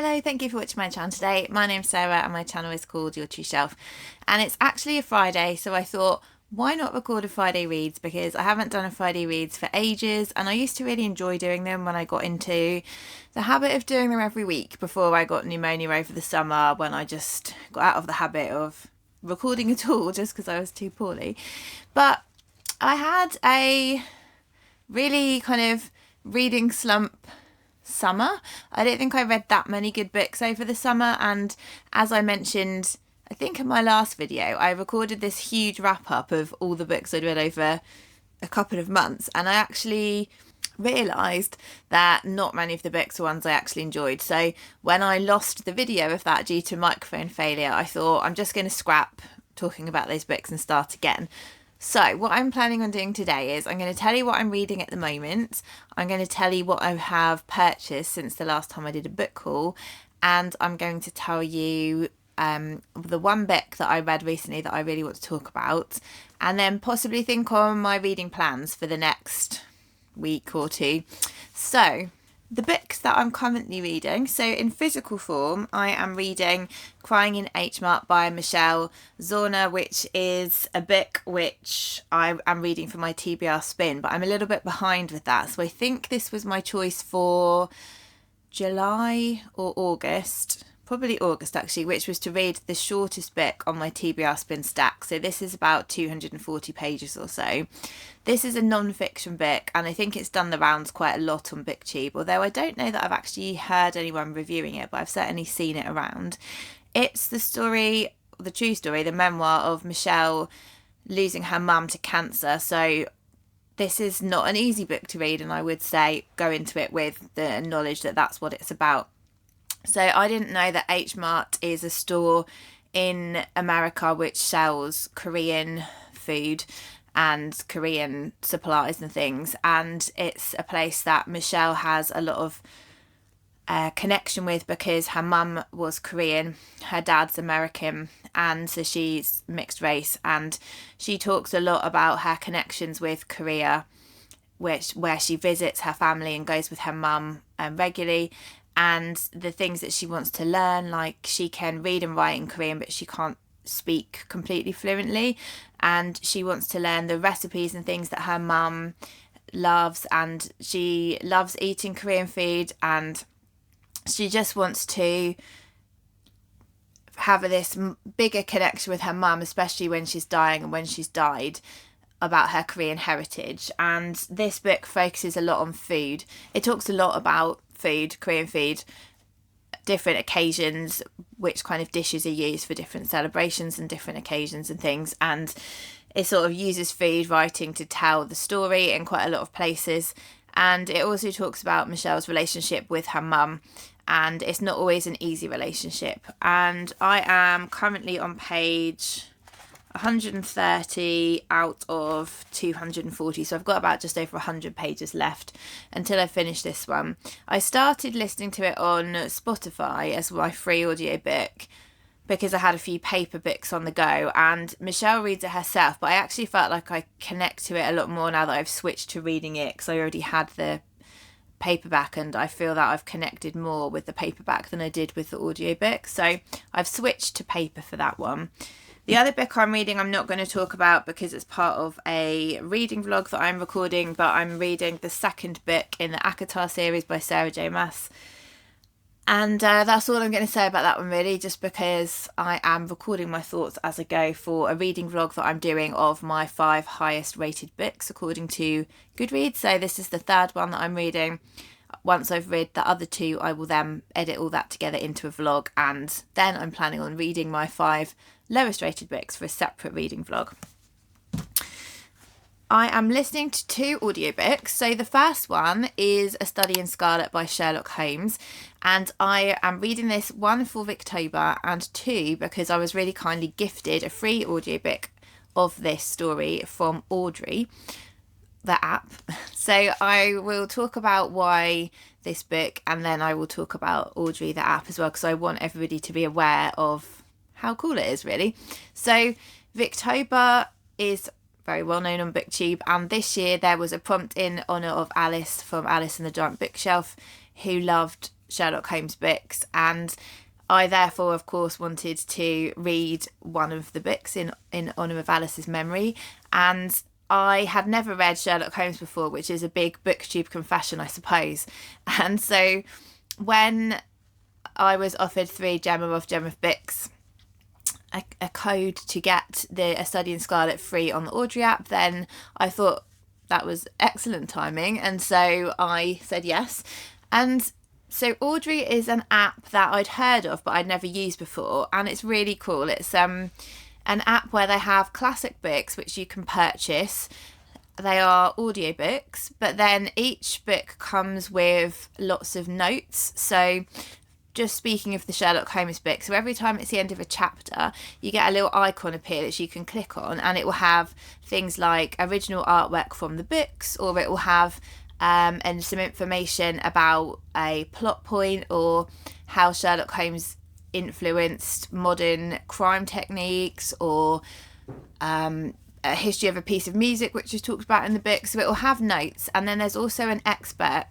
Hello, thank you for watching my channel today. My name's Sarah and my channel is called Your True Shelf. And it's actually a Friday, so I thought, why not record a Friday Reads? Because I haven't done a Friday Reads for ages and I used to really enjoy doing them when I got into the habit of doing them every week before I got pneumonia over the summer, when I just got out of the habit of recording at all just because I was too poorly. But I had a really kind of reading slump summer. I don't think I read that many good books over the summer, and as I mentioned, I think in my last video, I recorded this huge wrap up of all the books I'd read over a couple of months, and I actually realised that not many of the books were ones I actually enjoyed. So when I lost the video of that due to microphone failure, I thought I'm just going to scrap talking about those books and start again. So what I'm planning on doing today is I'm going to tell you what I'm reading at the moment. I'm going to tell you what I have purchased since the last time I did a book haul. And I'm going to tell you the one book that I read recently that I really want to talk about. And then possibly think on my reading plans for the next week or two. So the books that I'm currently reading, so in physical form, I am reading Crying in Mart by Michelle Zauner, which is a book which I am reading for my TBR Spin, but I'm a little bit behind with that. So I think this was my choice for July or August, probably August actually, which was to read the shortest book on my TBR Spin stack. So this is about 240 pages or so. This is a non-fiction book, and I think it's done the rounds quite a lot on Booktube, although I don't know that I've actually heard anyone reviewing it, but I've certainly seen it around. It's the story, the true story, the memoir of Michelle losing her mum to cancer. So this is not an easy book to read, and I would say go into it with the knowledge that that's what it's about. So I didn't know that H Mart is a store in America which sells Korean food and Korean supplies and things, and it's a place that Michelle has a lot of connection with because her mum was Korean, her dad's American, and so she's mixed race, and she talks a lot about her connections with Korea, where she visits her family and goes with her mum regularly, and the things that she wants to learn, like she can read and write in Korean but she can't speak completely fluently, and she wants to learn the recipes and things that her mum loves, and she loves eating Korean food, and she just wants to have this bigger connection with her mum, especially when she's dying and when she's died, about her Korean heritage. And this book focuses a lot on food. It talks a lot about food, Korean food, different occasions, which kind of dishes are used for different celebrations and different occasions and things, and it sort of uses food writing to tell the story in quite a lot of places. And it also talks about Michelle's relationship with her mum, and it's not always an easy relationship. And I am currently on page 130 out of 240, so I've got about just over 100 pages left until I finish this one. I started listening to it on Spotify as my free audiobook because I had a few paper books on the go, and Michelle reads it herself, but I actually felt like I connect to it a lot more now that I've switched to reading it, because I already had the paperback and I feel that I've connected more with the paperback than I did with the audiobook, so I've switched to paper for that one. The other book I'm reading I'm not going to talk about because it's part of a reading vlog that I'm recording, but I'm reading the second book in the ACOTAR series by Sarah J. Maas. And that's all I'm going to say about that one really, just because I am recording my thoughts as I go for a reading vlog that I'm doing of my 5 highest rated books according to Goodreads. So this is the third one that I'm reading. Once I've read the other 2, I will then edit all that together into a vlog, and then I'm planning on reading my 5 lowest rated books for a separate reading vlog. I am listening to 2 audiobooks. So the first one is A Study in Scarlet by Sherlock Holmes, and I am reading this 1 for Victober and 2 because I was really kindly gifted a free audiobook of this story from Audrey, the app. So I will talk about why this book, and then I will talk about Audrey, the app, as well, because I want everybody to be aware of how cool it is really. So Victober is very well known on Booktube, and this year there was a prompt in honour of Alice from Alice and the Giant Bookshelf, who loved Sherlock Holmes books, and I therefore, of course, wanted to read one of the books in honour of Alice's memory. And I had never read Sherlock Holmes before, which is a big booktube confession, I suppose. And so when I was offered 3 Gemma of books, a code to get A Study in Scarlet free on the Audrey app, then I thought that was excellent timing. And so I said yes. And so Audrey is an app that I'd heard of, but I'd never used before. And it's really cool. It's an app where they have classic books, which you can purchase. They are audiobooks, but then each book comes with lots of notes. So just speaking of the Sherlock Holmes book, so every time it's the end of a chapter, you get a little icon appear that you can click on, and it will have things like original artwork from the books, or it will have and some information about a plot point, or how Sherlock Holmes influenced modern crime techniques, or a history of a piece of music which is talked about in the book. So it will have notes, and then there's also an expert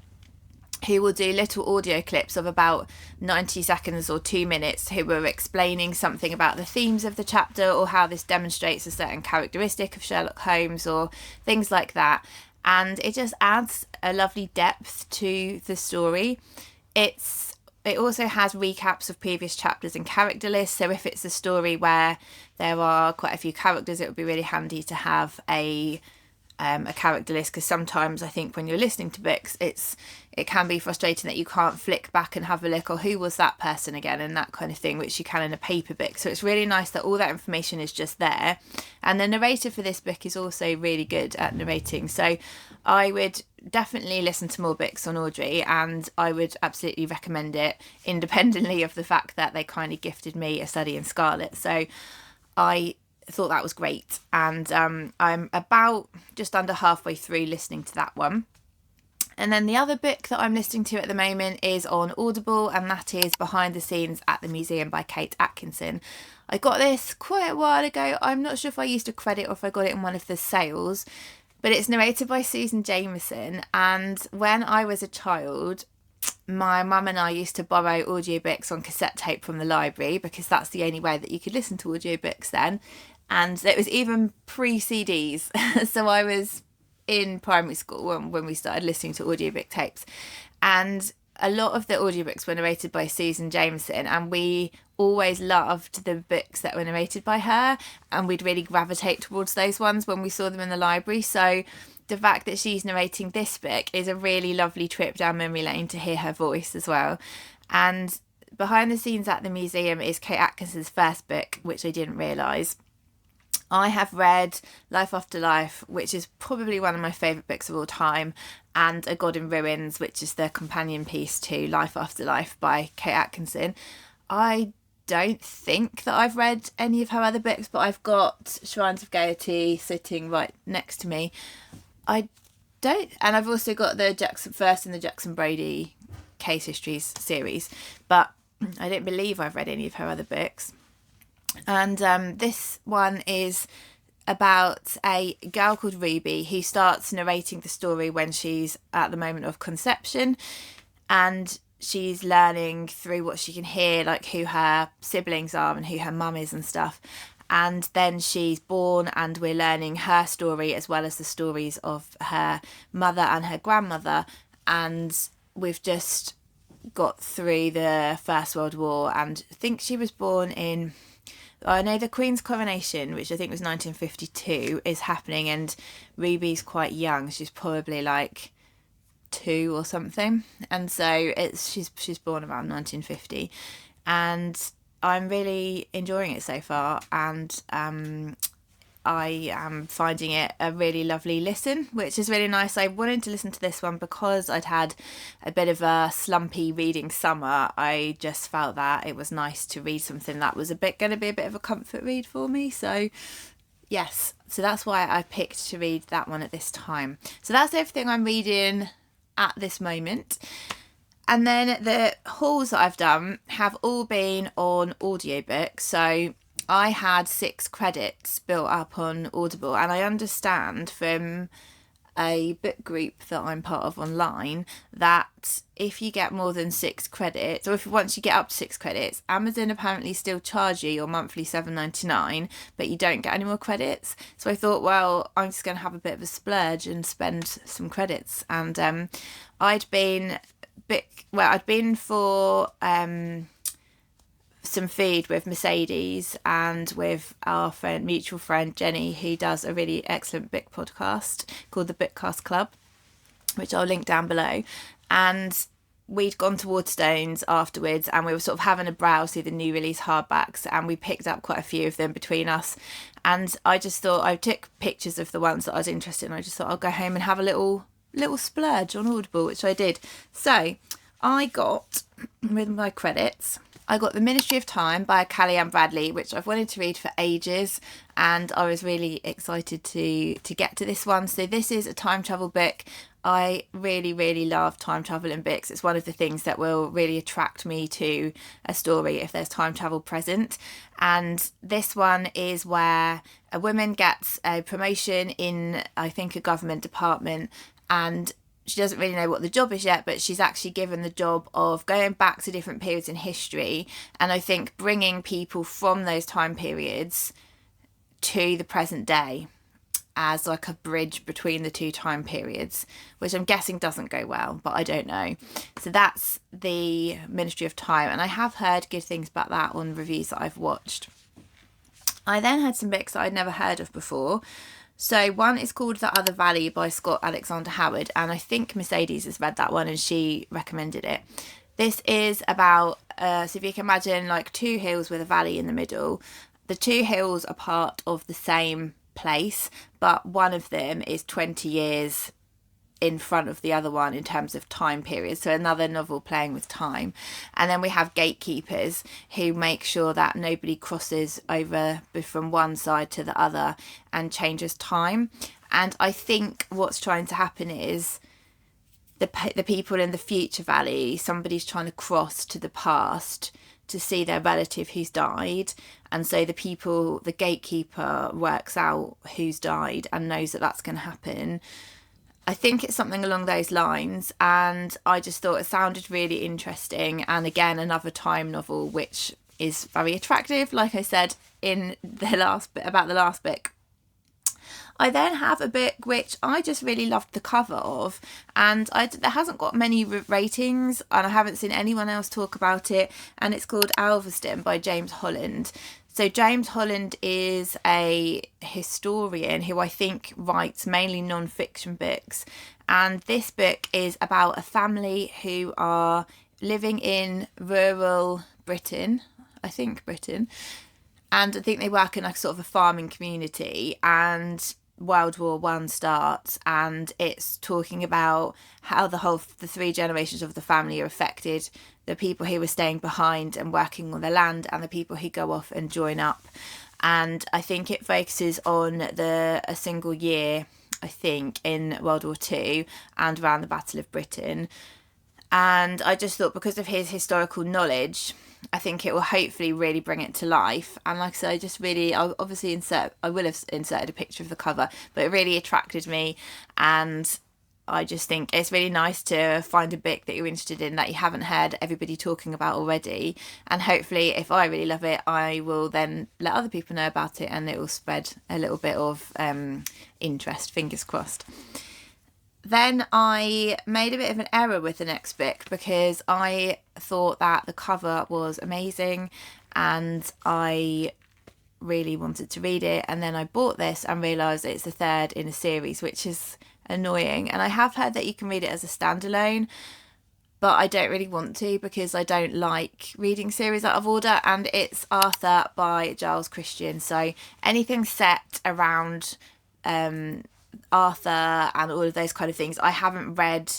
who will do little audio clips of about 90 seconds or 2 minutes, who are explaining something about the themes of the chapter, or how this demonstrates a certain characteristic of Sherlock Holmes, or things like that. And it just adds a lovely depth to the story. It also has recaps of previous chapters and character lists. So if it's a story where there are quite a few characters, it would be really handy to have a character list, because sometimes I think when you're listening to books, it can be frustrating that you can't flick back and have a look, or who was that person again, and that kind of thing, which you can in a paper book. So it's really nice that all that information is just there. And the narrator for this book is also really good at narrating, so I would definitely listen to more books on Audrey, and I would absolutely recommend it, independently of the fact that they kindly gifted me A Study in Scarlet. So I thought that was great, and I'm about just under halfway through listening to that one. And then the other book that I'm listening to at the moment is on Audible, and that is Behind the Scenes at the Museum by Kate Atkinson. I got this quite a while ago. I'm not sure if I used a credit or if I got it in one of the sales, but it's narrated by Susan Jameson. And when I was a child, my mum and I used to borrow audiobooks on cassette tape from the library, because that's the only way that you could listen to audiobooks then. And it was even pre-CDs. So I was in primary school when we started listening to audiobook tapes, and a lot of the audiobooks were narrated by Susan Jameson, and we always loved the books that were narrated by her, and we'd really gravitate towards those ones when we saw them in the library. So the fact that she's narrating this book is a really lovely trip down memory lane to hear her voice as well. And Behind the Scenes at the Museum is Kate Atkinson's first book, which I didn't realise. I have read Life After Life, which is probably one of my favourite books of all time, and A God in Ruins, which is the companion piece to Life After Life by Kate Atkinson. I don't think that I've read any of her other books, but I've got Shrines of Gaiety sitting right next to me. And I've also got the Jackson First and the Jackson Brodie Case Histories series, but I don't believe I've read any of her other books. And this one is about a girl called Ruby who starts narrating the story when she's at the moment of conception, and she's learning through what she can hear, like who her siblings are and who her mum is and stuff. And then she's born, and we're learning her story as well as the stories of her mother and her grandmother. And we've just got through the First World War, and I think she was born in... I know the Queen's coronation, which I think was 1952, is happening, and Ruby's quite young. She's probably like 2 or something, and so she's born around 1950, and I'm really enjoying it so far, and I am finding it a really lovely listen, which is really nice. I wanted to listen to this one because I'd had a bit of a slumpy reading summer. I just felt that it was nice to read something that was going to be a bit of a comfort read for me. So yes, so that's why I picked to read that one at this time. So that's everything I'm reading at this moment. And then the hauls that I've done have all been on audiobooks. So I had 6 credits built up on Audible, and I understand from a book group that I'm part of online that if you get more than 6 credits, or if once you get up to 6 credits, Amazon apparently still charge you your monthly $7.99, but you don't get any more credits. So I thought, well, I'm just going to have a bit of a splurge and spend some credits. And I'd been for some food with Mercedes and with our mutual friend Jenny, who does a really excellent book podcast called the Bookcast Club, which I'll link down below. And we'd gone to Waterstones afterwards, and we were sort of having a browse through the new release hardbacks, and we picked up quite a few of them between us. And I just thought, I took pictures of the ones that I was interested in. I just thought I'll go home and have a little splurge on Audible, which I did. So I got, with my credits, I got The Ministry of Time by Kaliane Bradley, which I've wanted to read for ages, and I was really excited to get to this one. So this is a time travel book. I really, really love time travel in books. It's one of the things that will really attract me to a story if there's time travel present. And this one is where a woman gets a promotion in, I think, a government department, and she doesn't really know what the job is yet, but she's actually given the job of going back to different periods in history, and I think bringing people from those time periods to the present day as like a bridge between the two time periods, which I'm guessing doesn't go well, but I don't know. So that's the Ministry of Time, and I have heard good things about that on reviews that I've watched. I then had some books that I'd never heard of before. So one is called The Other Valley by Scott Alexander Howard, and I think Mercedes has read that one and she recommended it. This is about, so if you can imagine like 2 hills with a valley in the middle. The 2 hills are part of the same place, but one of them is 20 years in front of the other one in terms of time period. So another novel playing with time. And then we have gatekeepers who make sure that nobody crosses over from one side to the other and changes time. And I think what's trying to happen is the people in the future valley, somebody's trying to cross to the past to see their relative who's died, and so the gatekeeper works out who's died and knows that that's going to happen. I think it's something along those lines, and I just thought it sounded really interesting, and again another time novel which is very attractive, like I said in the last book. I then have a book which I just really loved the cover of, and there hasn't got many ratings, and I haven't seen anyone else talk about it, and it's called Alvesdon by James Holland. So James Holland is a historian who I think writes mainly non-fiction books, and this book is about a family who are living in rural Britain, and I think they work in like sort of a farming community, and World War One starts, and it's talking about how the 3 generations of the family are affected, the people who are staying behind and working on the land, and the people who go off and join up. And I think it focuses on a single year, I think, in World War Two and around the Battle of Britain. And I just thought, because of his historical knowledge, I think it will hopefully really bring it to life. And like I said, I will have inserted a picture of the cover, but it really attracted me, and I just think it's really nice to find a book that you're interested in that you haven't heard everybody talking about already, and hopefully if I really love it, I will then let other people know about it, and it will spread a little bit of interest, fingers crossed. Then I made a bit of an error with the next book, because I thought that the cover was amazing and I really wanted to read it, and then I bought this and realised it's the 3rd in a series, which is annoying. And I have heard that you can read it as a standalone, but I don't really want to, because I don't like reading series out of order, and it's Arthur by Giles Kristian. So anything set around Arthur and all of those kind of things. I haven't read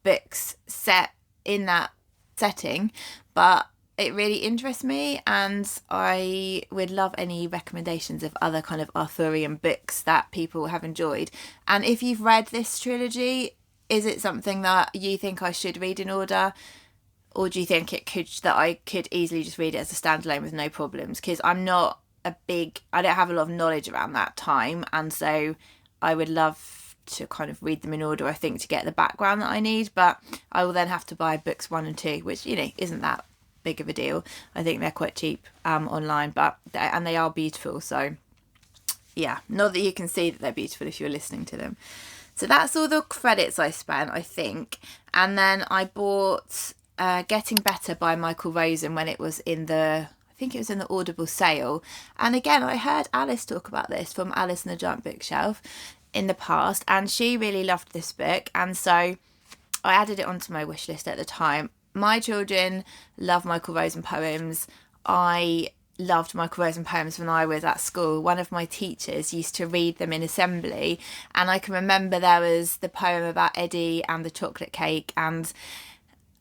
books set in that setting, but it really interests me, and I would love any recommendations of other kind of Arthurian books that people have enjoyed. And if you've read this trilogy, is it something that you think I should read in order, or do you think that I could easily just read it as a standalone with no problems? Because I don't have a lot of knowledge around that time, and so I would love to kind of read them in order, I think, to get the background that I need. But I will then have to buy books 1 and 2, which, you know, isn't that big of a deal. I think they're quite cheap online, but they are beautiful. So yeah, not that you can see that they're beautiful if you're listening to them. So that's all the credits I spent, I think. And then I bought Getting Better by Michael Rosen when it was in the, I think it was in the Audible sale. And again, I heard Alice talk about this from Alice and the Giant Bookshelf in the past, and she really loved this book, and so I added it onto my wish list at the time. My children love Michael Rosen poems. I loved Michael Rosen poems when I was at school. One of my teachers used to read them in assembly, and I can remember there was the poem about Eddie and the chocolate cake, and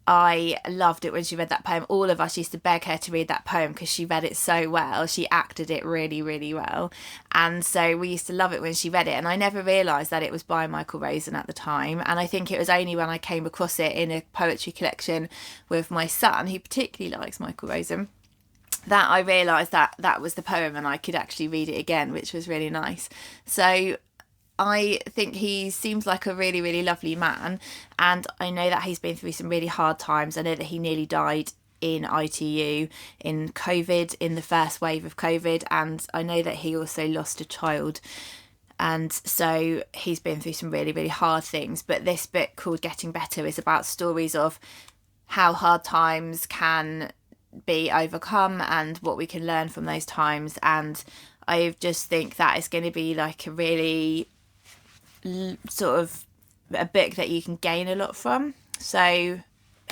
I loved it when she read that poem. All of us used to beg her to read that poem because she read it so well. She acted it really, really well. And so we used to love it when she read it. And I never realised that it was by Michael Rosen at the time. And I think it was only when I came across it in a poetry collection with my son, who particularly likes Michael Rosen, that I realised that that was the poem and I could actually read it again, which was really nice. So I think he seems like a really, really lovely man, and I know that he's been through some really hard times. I know that he nearly died in ITU in COVID, in the first wave of COVID, and I know that he also lost a child, and so he's been through some really, really hard things. But this book called Getting Better is about stories of how hard times can be overcome and what we can learn from those times, and I just think that is going to be like a really sort of a book that you can gain a lot from. So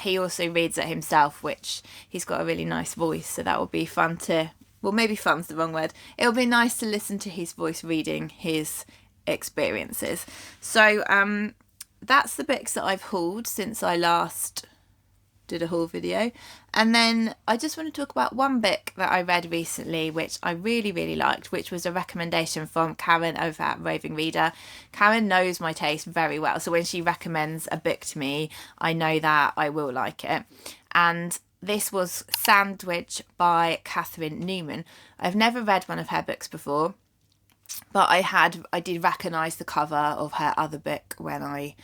he also reads it himself, which he's got a really nice voice, so that will be fun to, well, maybe fun's the wrong word, it'll be nice to listen to his voice reading his experiences. So that's the books that I've hauled since I last did a haul video. And then I just want to talk about one book that I read recently which I really, really liked, which was a recommendation from Karen over at Roving Reader. Karen knows my taste very well, so when she recommends a book to me, I know that I will like it. And this was Sandwich by Catherine Newman. I've never read one of her books before, but I did recognise the cover of her other book when I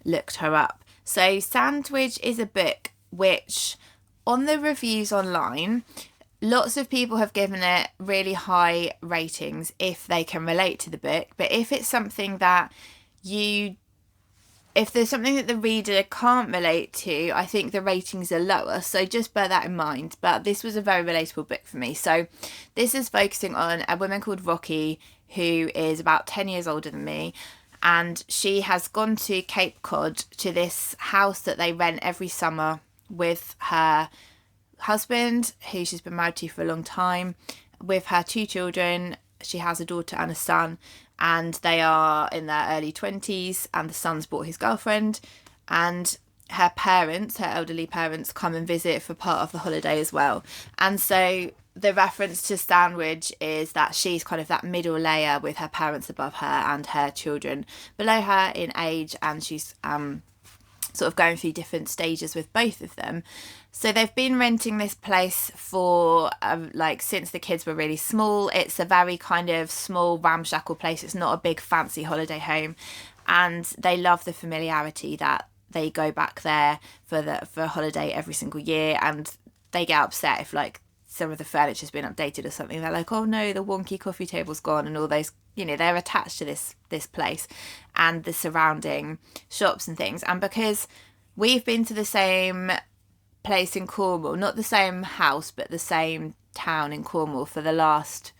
looked her up. So Sandwich is a book which, on the reviews online, lots of people have given it really high ratings if they can relate to the book. But if it's something that if there's something that the reader can't relate to, I think the ratings are lower. So just bear that in mind. But this was a very relatable book for me. So this is focusing on a woman called Rocky, who is about 10 years older than me. And she has gone to Cape Cod to this house that they rent every summer with her husband, who she's been married to for a long time, with her 2 children. She has a daughter and a son, and they are in their early 20s, and the son's brought his girlfriend, and her parents, her elderly parents, come and visit for part of the holiday as well. And so the reference to Sandwich is that she's kind of that middle layer with her parents above her and her children below her in age, and she's sort of going through different stages with both of them. So they've been renting this place for since the kids were really small. It's a very kind of small, ramshackle place. It's not a big fancy holiday home, and they love the familiarity that they go back there for a holiday every single year, and they get upset if some of the furniture's been updated or something. They're like, oh no, the wonky coffee table's gone, and all those, they're attached to this place and the surrounding shops and things. And because we've been to the same place in Cornwall, not the same house, but the same town in Cornwall for the last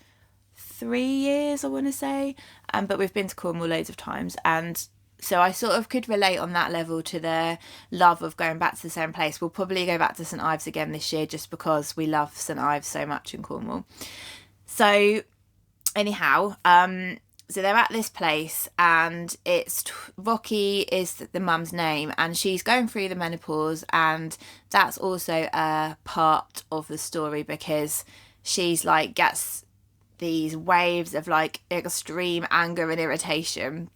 3 years, I want to say. But we've been to Cornwall loads of times, and so I sort of could relate on that level to the love of going back to the same place. We'll probably go back to St Ives again this year just because we love St Ives so much in Cornwall. So anyhow, so they're at this place, and it's Rocky is the mum's name, and she's going through the menopause, and that's also a part of the story because she's gets these waves of extreme anger and irritation.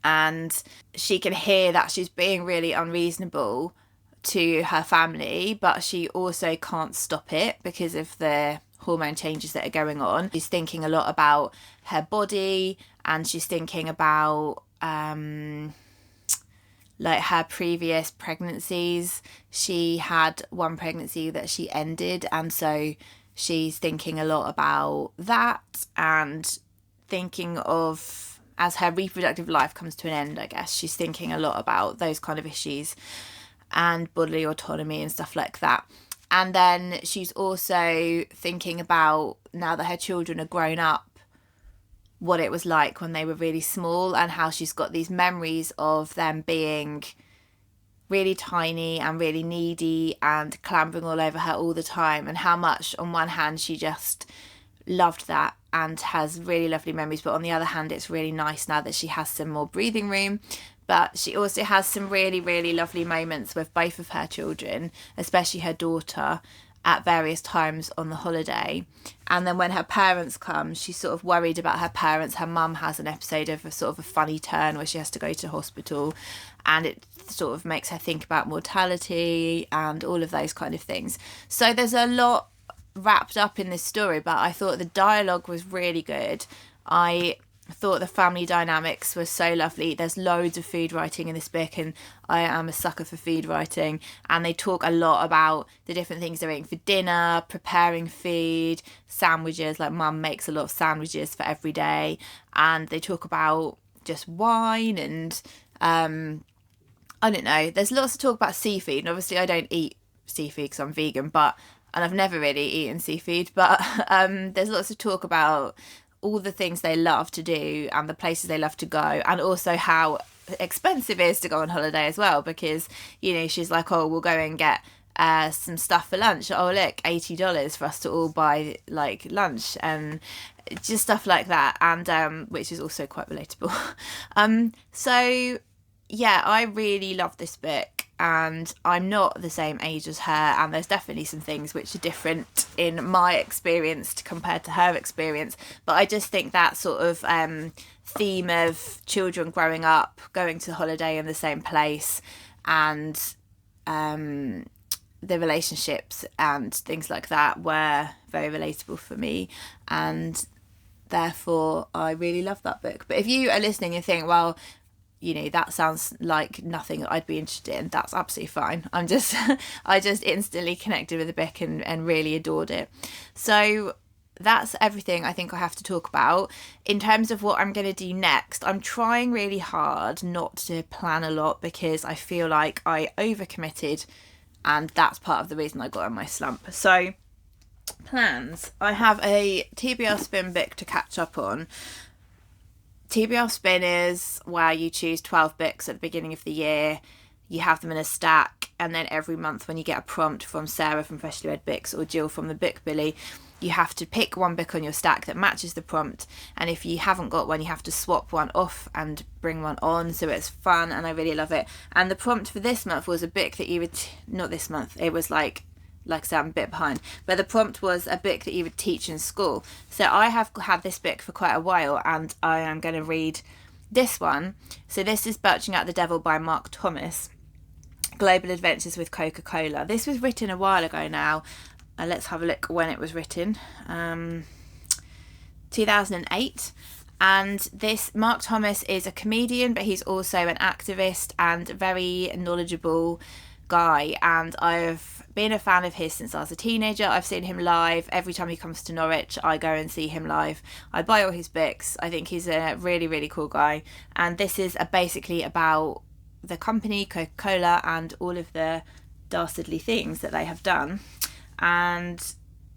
And she can hear that she's being really unreasonable to her family, but she also can't stop it because of the hormone changes that are going on. She's thinking a lot about her body, and she's thinking about like her previous pregnancies. She had one pregnancy that she ended, and so she's thinking a lot about that, and thinking of, as her reproductive life comes to an end, I guess, she's thinking a lot about those kind of issues and bodily autonomy and stuff like that. And then she's also thinking about, now that her children are grown up, what it was like when they were really small, and how she's got these memories of them being really tiny and really needy and clambering all over her all the time, and how much, on one hand, she just loved that and has really lovely memories, but on the other hand, it's really nice now that she has some more breathing room. But she also has some really, really lovely moments with both of her children, especially her daughter, at various times on the holiday. And then when her parents come, she's sort of worried about her parents. Her mum has an episode of a sort of a funny turn where she has to go to hospital, and it sort of makes her think about mortality and all of those kind of things. So there's a lot wrapped up in this story, but I thought the dialogue was really good. I thought the family dynamics were so lovely. There's loads of food writing in this book, and I am a sucker for food writing, and they talk a lot about the different things they're eating for dinner, preparing food, sandwiches, like mum makes a lot of sandwiches for every day, and they talk about just wine and I don't know, there's lots to talk about seafood, and obviously I don't eat seafood because I'm vegan, and I've never really eaten seafood, but there's lots to talk about all the things they love to do and the places they love to go, and also how expensive it is to go on holiday as well, because, you know, she's like, oh, we'll go and get some stuff for lunch. Oh, look, $80 for us to all buy like lunch, and just stuff like that, and which is also quite relatable. So yeah, I really love this book, and I'm not the same age as her, and there's definitely some things which are different in my experience compared to her experience, but I just think that sort of theme of children growing up, going to holiday in the same place, and the relationships and things like that were very relatable for me, and therefore I really love that book. But if you are listening and think, well, you know, that sounds like nothing I'd be interested in, that's absolutely fine. I just instantly connected with the book and really adored it. So that's everything I think I have to talk about. In terms of what I'm going to do next, I'm trying really hard not to plan a lot, because I feel like I overcommitted, and that's part of the reason I got in my slump. So plans. I have a TBR Spin book to catch up on. TBR Spin is where you choose 12 books at the beginning of the year, you have them in a stack, and then every month when you get a prompt from Sarah from Freshly Read Books or Jill from the Book Billy, you have to pick one book on your stack that matches the prompt, and if you haven't got one, you have to swap one off and bring one on. So it's fun, and I really love it. And the prompt for this month was a book that you would not this month, it was like I said, I'm a bit behind, but the prompt was a book that you would teach in school. So I have had this book for quite a while, and I am going to read this one. So this is Belching at the Devil by Mark Thomas, Global Adventures with Coca-Cola. This was written a while ago now. Let's have a look when it was written. 2008. And this Mark Thomas is a comedian, but he's also an activist and very knowledgeable guy, and I've been a fan of his since I was a teenager. I've seen him live. Every time he comes to Norwich, I go and see him live. I buy all his books. I think he's a really, really cool guy, and this is basically about the company Coca-Cola and all of the dastardly things that they have done. And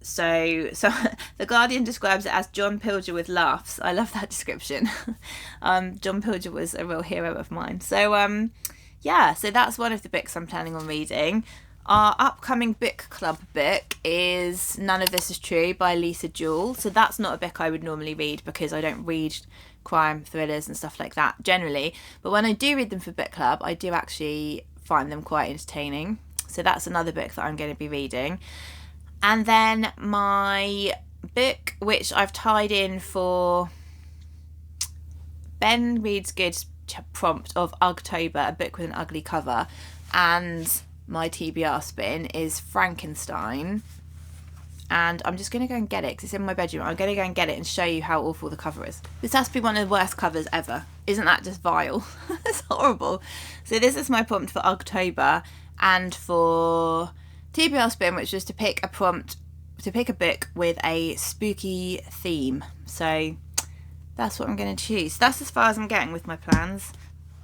so the Guardian describes it as John Pilger with laughs. I love that description. John Pilger was a real hero of mine. So yeah, so that's one of the books I'm planning on reading. Our upcoming book club book is None of This Is True by Lisa Jewell. So that's not a book I would normally read, because I don't read crime thrillers and stuff like that generally. But when I do read them for book club, I do actually find them quite entertaining. So that's another book that I'm going to be reading. And then my book, which I've tied in for Ben Reads Good's prompt of Ugtober, a book with an ugly cover, and my TBR Spin is Frankenstein. and I'm just going to go and get it because it's in my bedroom. I'm going to go and get it and show you how awful the cover is. This has to be one of the worst covers ever. Isn't that just vile? It's horrible. So this is my prompt for October, and for TBR Spin, which was to pick a book with a spooky theme. So that's what I'm going to choose. That's as far as I'm getting with my plans.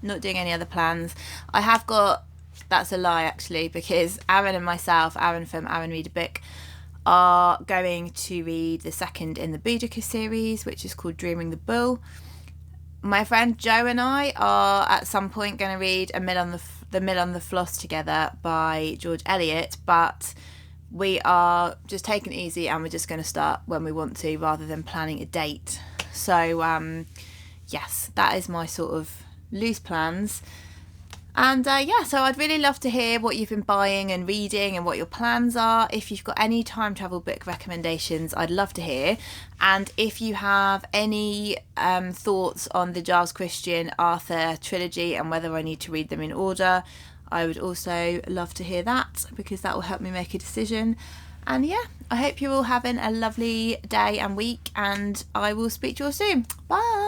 Not doing any other plans. I have got, that's a lie actually, because Aaron and myself, Aaron from Aaron Read a Book, are going to read the second in the Boudica series, which is called Dreaming the Bull. My friend Jo and I are at some point going to read The Mill on the Floss together by George Elliot, but we are just taking it easy and we're just going to start when we want to rather than planning a date. So yes, that is my sort of loose plans. And so I'd really love to hear what you've been buying and reading and what your plans are. If you've got any time travel book recommendations, I'd love to hear. And if you have any thoughts on the Giles, Kristian, Arthur trilogy and whether I need to read them in order, I would also love to hear that, because that will help me make a decision. And yeah, I hope you're all having a lovely day and week, and I will speak to you all soon. Bye!